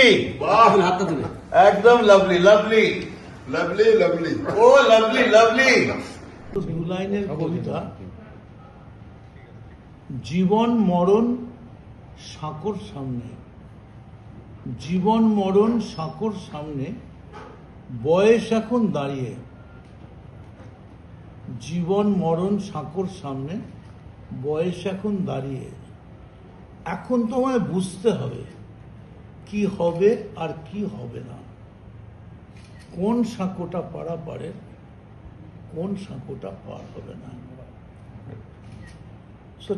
Lovely একদম lovely lovely lovely lovely ও lovely lovely. দু লাইনের কবিতা, জীবন মরণ সাঁকোর সামনে, জীবন মরণ সাঁকোর সামনে, বয়স এখন দাঁড়িয়ে। জীবন মরণ সাঁকোর সামনে, বয়স এখন দাঁড়িয়ে। এখন তোমায় বুঝতে হবে কি হবে আর কি হবে না, কোন সাঁকোটা পারা পারে, কোন সাঁকোটা পার হবে না।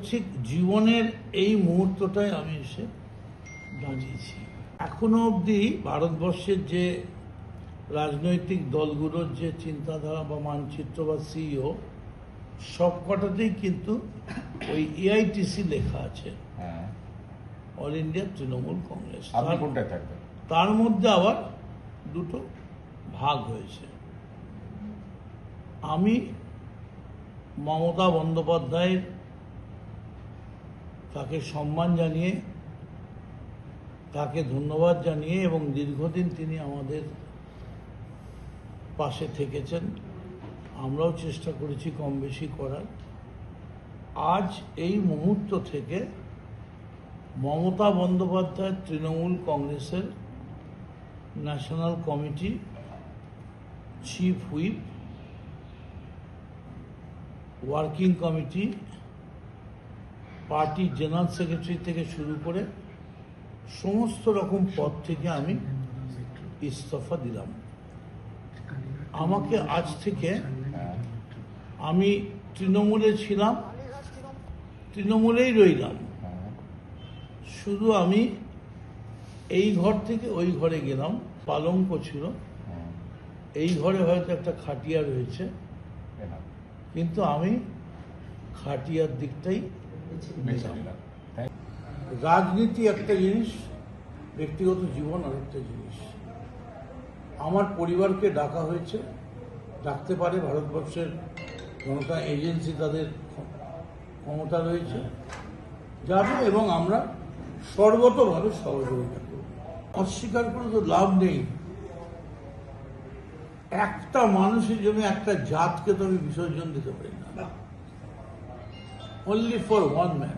ঠিক জীবনের এই মুহূর্তটাই আমি এসে দাঁড়িয়েছি। এখনো অবধি ভারতবর্ষের যে রাজনৈতিক দলগুলোর যে চিন্তাধারা বা মানচিত্র বা সিইও, সবকটাতেই কিন্তু ওই এআইটিসি লেখা আছে, অল ইন্ডিয়া তৃণমূল কংগ্রেস। তার মধ্যে আবার দুটো ভাগ হয়েছে। আমি মমতা বন্দ্যোপাধ্যায়ের তাকে সম্মান জানিয়ে, তাকে ধন্যবাদ জানিয়ে, এবং দীর্ঘদিন তিনি আমাদের পাশে থেকেছেন, আমরাও চেষ্টা করেছি কম বেশি করার। আজ এই মুহূর্ত থেকে মমতা বন্দ্যোপাধ্যায় তৃণমূল কংগ্রেসের national committee, chief whip, working committee, পার্টির জেনারেল সেক্রেটারি থেকে শুরু করে সমস্ত রকম পদ থেকে আমি ইস্তফা দিলাম। আমাকে আজ থেকে, আমি তৃণমূলে ছিলাম, তৃণমূলেই রইলাম, শুধু আমি এই ঘর থেকে ওই ঘরে গেলাম। পালঙ্ক ছিল, এই ঘরে হয়তো একটা খাটিয়া রয়েছে, কিন্তু আমি খাটিয়ার দিকটাই নিলাম। রাজনীতি একটা জিনিস, ব্যক্তিগত জীবন আরেকটা জিনিস। আমার পরিবারকে ডাকা হয়েছে, ডাকতে পারে, ভারতবর্ষের জনতা এজেন্সি, তাদের ক্ষমতা রয়েছে, যাবে, এবং আমরা সর্বতভাবে সহযোগিতা করব। অস্বীকার করে তো লাভ নেই। একটা মানুষের জন্য একটা জাতকে তো আমি বিসর্জন দিতে পারি না। Only for one man.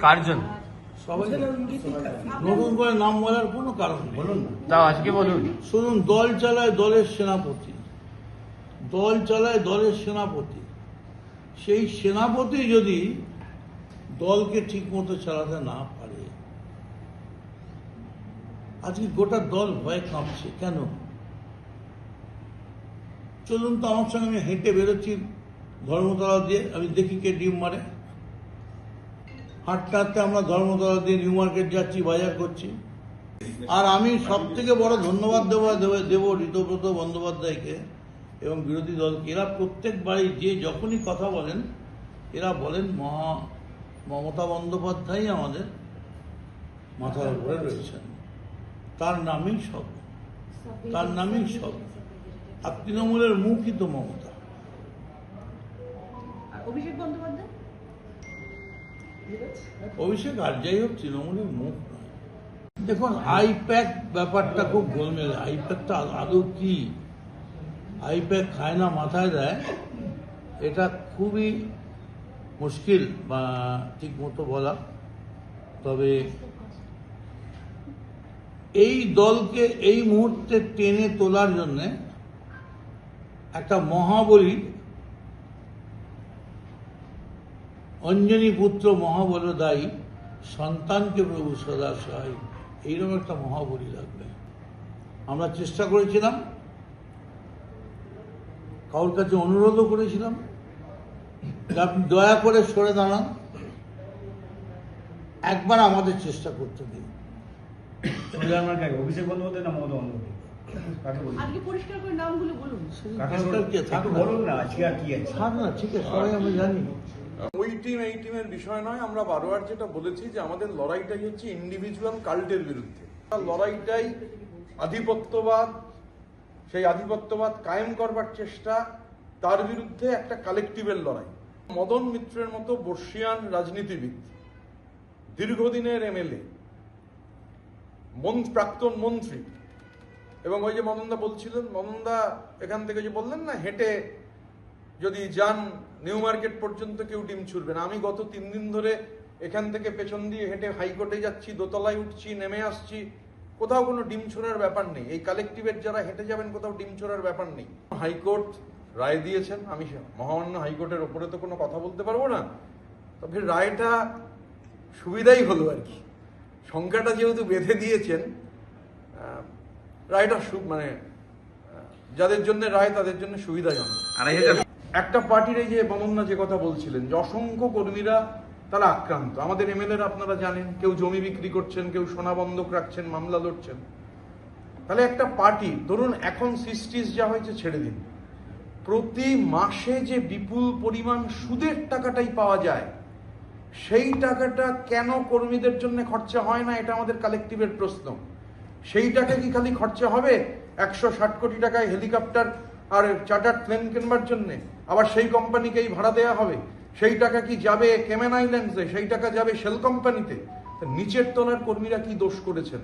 কার জন্য? সবাই নতুন করে নাম বলার কোনো কারণ নেই। বলুন না, তাও আজকে বলুন। শুনুন, দল চালায় দলের সেনাপতি, দল চালায় দলের সেনাপতি। সেই সেনাপতি যদি দলকে ঠিক মতো চালাতে না পারে, আজকে গোটা দল ভয়ে কাঁপছে কেন? চলুন তো আমার সঙ্গে, আমি হেঁটে বেরোচ্ছি ধর্মতলা দিয়ে, আমি দেখি কে ডিম মারে। হাঁটতে হাঁটতে আমরা ধর্মতলা দিয়ে নিউ মার্কেট যাচ্ছি, বাজার করছি। আর আমি সব থেকে বড় ধন্যবাদ দেব ঋতব্রত বন্দ্যোপাধ্যায়কে এবং বিরোধী দলকে। এরা প্রত্যেকবারই যে যখনই কথা বলেন, এরা বলেন মমতা বন্দ্যোপাধ্যায় আমাদের মাথার উপরে রয়েছেন, তার নামেই সব, তার নামেই সব। আর তৃণমূলের মুখই তো মমতা। অভিষেক বন্দ্যোপাধ্যায়, অভিষেক আর যাই হোক তৃণমূলের মুখ নয়। দেখুন, আইপ্যাক ব্যাপারটা খুব গোলমেলে। আইপ্যাকটা আদৌ কি? আইপ্যাক খায় না মাথায় দেয়, এটা খুবই মুশকিল বা ঠিক মতো বলা। তবে এই দলকে এই মুহূর্তে টেনে তোলার জন্যে একটা মহাবলী, অঞ্জনী পুত্র মহাবলদায়ী, সন্তানকে প্রভু সদা সহায়, এইরকম একটা মহাবলী লাগবে। আমরা চেষ্টা করেছিলাম, কারোর কাছে অনুরোধও করেছিলাম যে আপনি দয়া করে সরে দাঁড়ান, একবার আমাদের চেষ্টা করতে দিন। অভিষেক বন্দ্যোপাধ্যায় না মমতা বন্দ্যোপাধ্যায়? আজকে পরিষ্কার করে নামগুলো বলুন। বলুন না, আজকে আর কি আছে? থাক না, ঠিক আছে, সবাই আমি জানি। ওই টিম এই টিমের বিষয় নয়। আমরা বারবার যেটা বলেছি যে আমাদের লড়াইটাই হচ্ছে ইন্ডিভিজুয়াল কাল্টের বিরুদ্ধে। লড়াইটাই আধিপত্যবাদ, সেই আধিপত্যবাদ কায়েম করবার চেষ্টা, তার বিরুদ্ধে একটা কালেকটিভের লড়াই। মদন মিত্রের মতো বর্ষিয়ান রাজনীতিবিদ, দীর্ঘদিনের এমএলএ, প্রাক্তন মন্ত্রী, এবং ওই যে মদনদা বলছিলেন, মদনদা এখান থেকে যে বললেন না হেঁটে যদি যান নিউ মার্কেট পর্যন্ত কেউ ডিম ছুড়বে না। আমি গত 3 দিন ধরে এখান থেকে পেছন দিয়ে হেঁটে হাইকোর্টে যাচ্ছি, দোতলায় উঠছি, নেমে আসছি, কোথাও কোনো ডিম ছোড়ার ব্যাপার নেই। এই কালেকটিভের যারা হেঁটে যাবেন কোথাও ডিম ছোড়ার ব্যাপার নেই। হাইকোর্ট রায় দিয়েছেন, আমি মহামান্য হাইকোর্টের ওপরে তো কোনো কথা বলতে পারবো না, তবে রায়টা সুবিধাই হলো আর কি। সংখ্যাটা যেহেতু বেঁধে দিয়েছেন, রায়টা মানে যাদের জন্য রায় তাদের জন্য সুবিধাজনক। একটা পার্টির এই যে বমননা যে কথা বলছিলেন যে অসংখ্য কর্মীরা তারা আক্রান্ত, আমাদের এমএলএরা আপনারা জানেন, কেউ জমি বিক্রি করছেন, কেউ সোনা বন্ধক রাখছেন, মামলা লড়ছেন। তাহলে একটা পার্টি ধরুন এখন সিস্টিস যা হয়েছে ছেড়ে দিন, প্রতি মাসে যে বিপুল পরিমাণ সুদের টাকাটাই পাওয়া যায়, সেই টাকাটা কেন কর্মীদের জন্য খরচা হয় না, এটা আমাদের কালেকটিভের প্রশ্ন। সেই টাকা কি খালি খরচা হবে 160 কোটি টাকায় হেলিকপ্টার আর চার্টার্ড প্লেন কেনবার জন্যে, আবার সেই কোম্পানিকেই ভাড়া দেওয়া হবে? সেই টাকা কি যাবে কেমেন আইল্যান্ডসে? সেই টাকা যাবে শেল কোম্পানিতে? নিচের তলার কর্মীরা কি দোষ করেছেন?